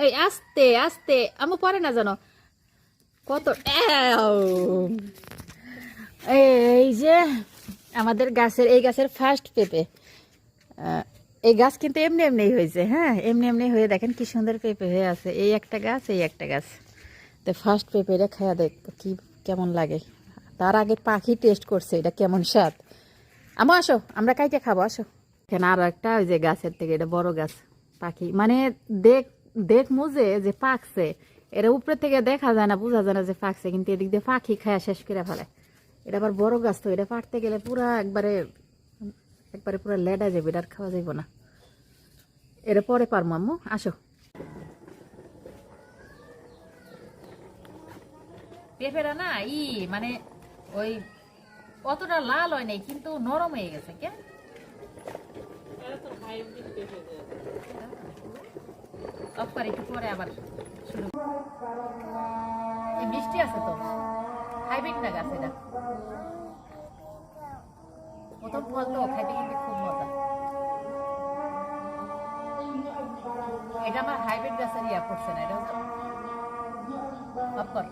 এই আস্তে আস্তে আমু পরে না জানো কত এই যে আমাদের গাছের এই গাছের ফার্স্ট পেঁপে। এই গাছ কিন্তু এমনি এমনি হয়েছে, হ্যাঁ এমনি এমনি হয়ে দেখেন কি সুন্দর পেঁপে হয়ে আছে। এই একটা গাছ, এই একটা গাছ। তো ফার্স্ট পেঁপেটা খাইয়া দেখ কি কেমন লাগে। তার আগে পাখি টেস্ট করছে এটা কেমন স্বাদ। আমো আসো আমরা কাইটে খাবো, আসো। এখানে আরো একটা ওই যে গাছের থেকে, এটা বড় গাছ। পাখি মানে দেখ দেখ মুজে যে পাকছে, এটা উপরে থেকে দেখা যায় না, বোঝা যায় না যে পাকছে, কিন্তু এদিক দিয়ে পাখি খায়া শেষ করে ফেলে। এটা আবার বড় গাছ, তো এটা পাড়তে গেলে পুরা একবারে একবারে পুরো লেডা যাবে, এটা আর খাওয়া যাইব না। এটা পরে পারবো আম্মু, আসো। পেঁপেরা না মানে ওই অতটা লাল হয় নাই, কিন্তু নরম হয়ে গেছে। কেন একটু পরে আবার শুরু। মিষ্টি আছে তো, হাইব্রিড না গাছ এটা, প্রথম ফল তো খাইতে কিন্তু খুব মজা। এটা আমার হাইব্রিড গাছের ইয়া করছে না, এটা অফ কর।